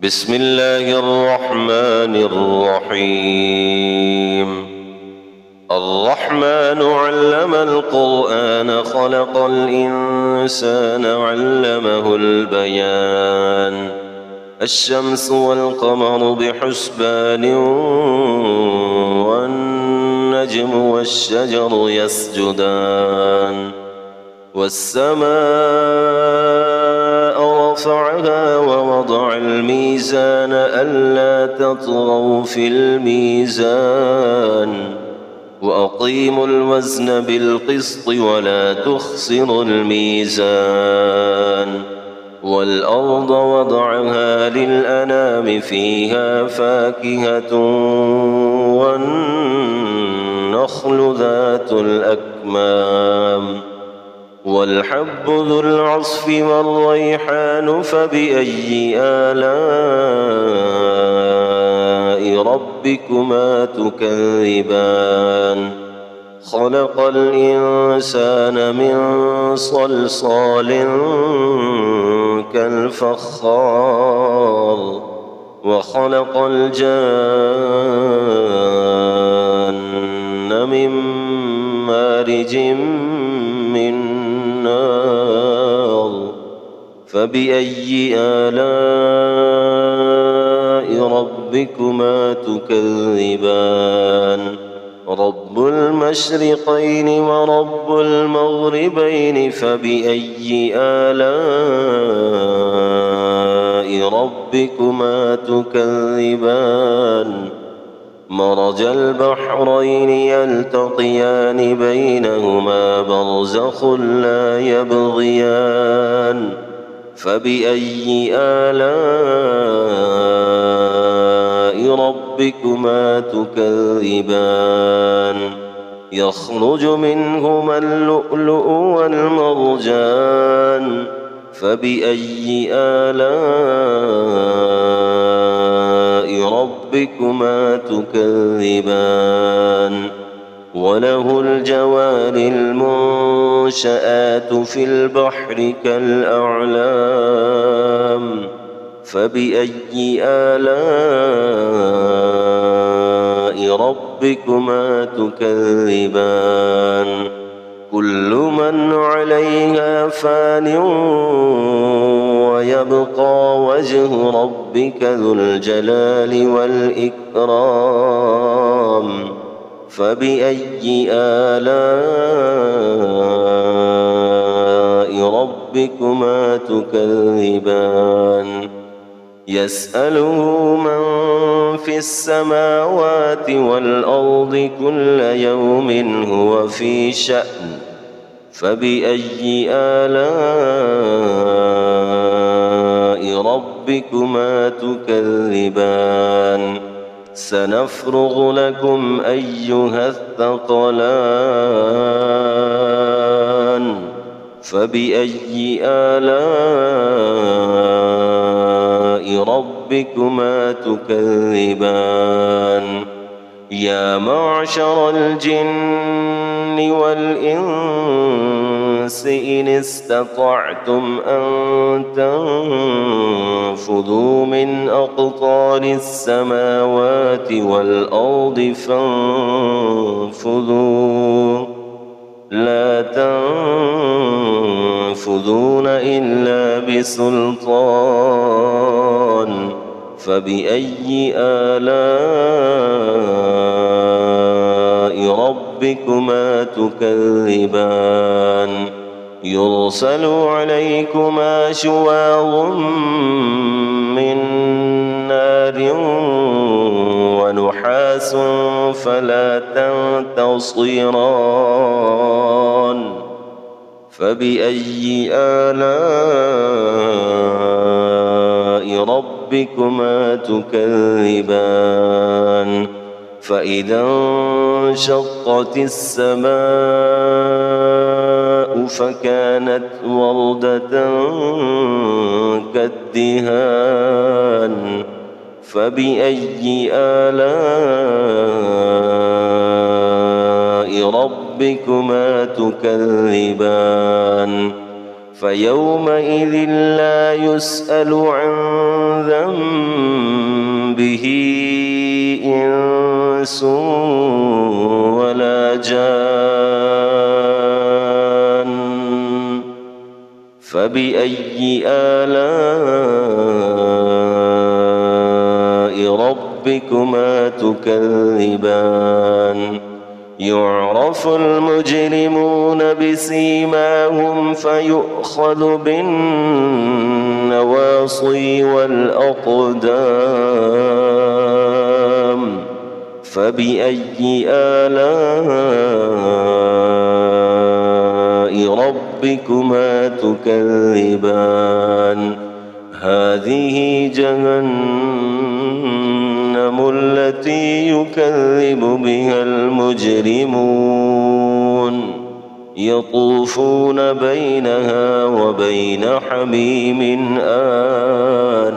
بسم الله الرحمن الرحيم. الرحمن علم القرآن خلق الإنسان علمه البيان. الشمس والقمر بحسبان والنجم والشجر يسجدان والسماء رفعها ووضع الميزان ألا تطغوا في الميزان وأقيموا الوزن بالقسط ولا تخسروا الميزان والأرض وضعها للأنام فيها فاكهة والنخل ذات الأكمام والحب ذو العصف والريحان فبأي آلاء ربكما تكذبان خلق الإنسان من صلصال كالفخار وخلق الجان من مارج من نار فبأي آلاء ربكما تكذبان رب المشرقين ورب المغربين فبأي آلاء ربكما تكذبان مرج البحرين يلتقيان بينهما برزخ لا يبغيان فبأي آلاء ربكما تكذبان يخرج منهما اللؤلؤ والمرجان فبأي آلاء ربكما تكذبان وله الجوار المنشآت في البحر كالأعلام فبأي آلاء ربكما تكذبان كل من عليها فان ويبقى وجه ربك ذو الجلال والإكرام فبأي آلاء ربكما تكذبان يسأله من في السماوات والأرض كل يوم هو في شأن فبأي آلاء ربكما تكذبان سنفرغ لكم أيها الثقلان فبأي آلاء ربكما تكذبان يا معشر الجن والإنس إن استطعتم أن تنفذوا من أقطار السماوات والأرض فانفذوا لا تنفذون إلا بسلطان فبأي آلاء ربكما تكذبان يرسل عليكما شواظ من نار ونحاس فلا تنتصران فبأي آلاء ربكما تكذبان فإذا انشقت السماء فكانت وردة كالدهان فبأي آلاء ربكما تكذبان فيومئذ لا يسأل عن ذنبه به إنس ولا جان فبأي آلاء ربكما تكذبان يعرف المجرمون بسيماهم فيؤخذ بالنواصي والأقدام فبأي آلاء ربكما تكذبان هذه جهنم التي يكذب بها المجرمون يطوفون بينها وبين حميم آن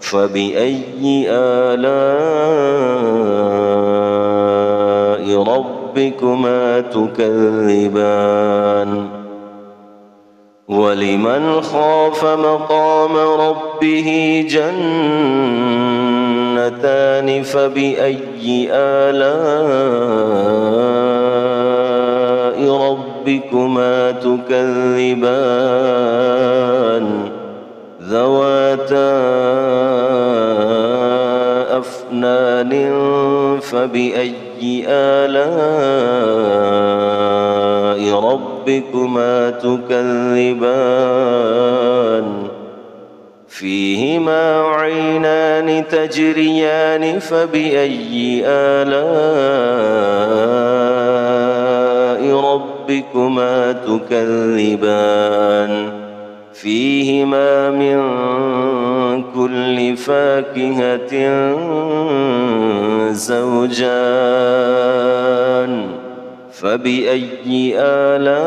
فبأي آلاء ربكما تكذبان ولمن خاف مقام ربه جنتان فبأي آلاء ربكما تكذبان ذواتا أفنان فبأي آلاء ربكما تكذبان فيهما عينان تجريان فبأي آلاء ربكما تكذبان فيهما من كل فاكهة زوجان فبأي آلاء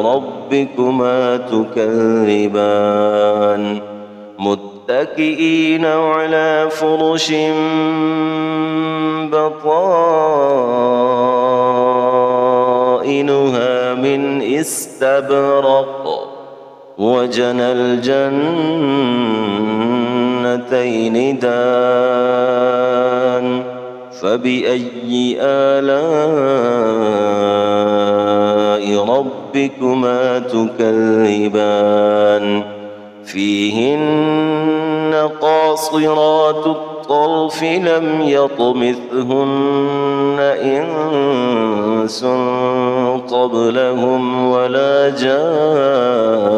ربكما تكذبان متكئين على فرش بطائنها من استبرق وجنى الجنتين دان فبأي آلاء ربكما تكذبان فيهن قاصرات الطرف لم يطمثهن إنس قبلهم ولا جان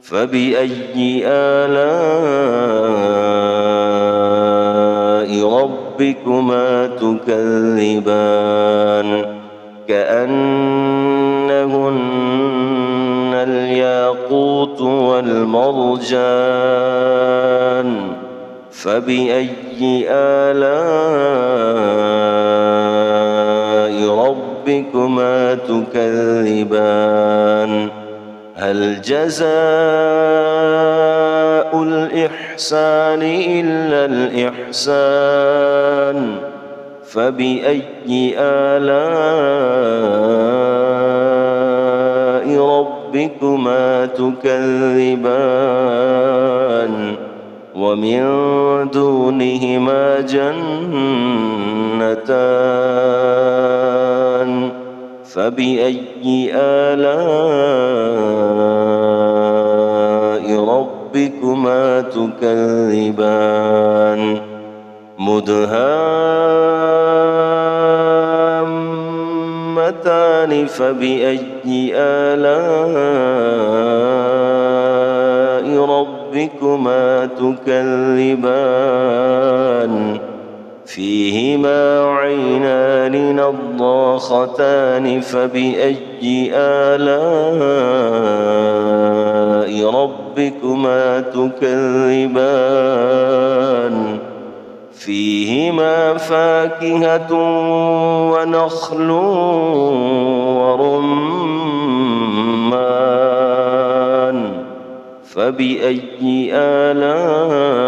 فبأي آلاء ربكما تكذبان كأنهن الياقوت والمرجان فبأي آلاء ربكما تكذبان هل جزاء الإحسان إلا الإحسان فبأي آلاء ربكما تكذبان ومن دونهما جنتان فبأي آلاء ربكما تكذبان مدهامتان فبأي آلاء ربكما تكذبان فيهما عينان نضاختان فبأي آلاء ربكما تكذبان فيهما فاكهة ونخل ورمان فبأي آلاء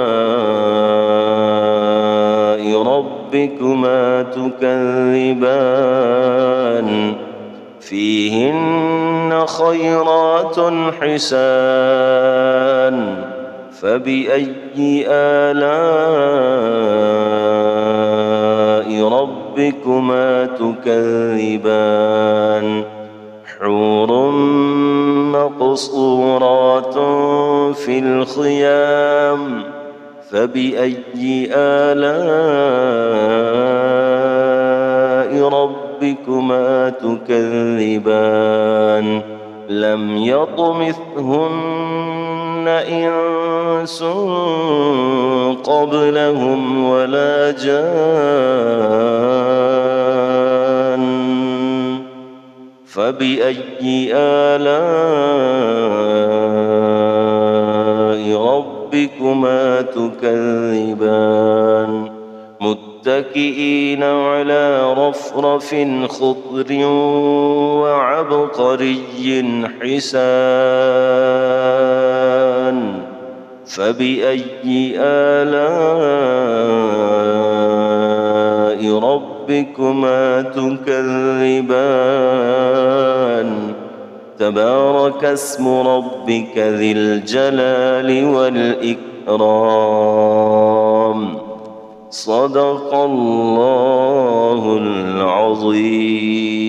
ربكما تكذبان فيهن خيرات حسان فبأي آلاء ربكما تكذبان حور مقصورات في الخيام فبأي آلاء ربكما تكذبان لم يطمثهن إنس قبلهم ولا جان فبأي آلاء ربكما تكذبان متكئين على رفرف خضر وعبقري حسان فبأي آلاء ربكما تكذبان تبارك اسم ربك ذي الجلال والإكرام صدق الله العظيم.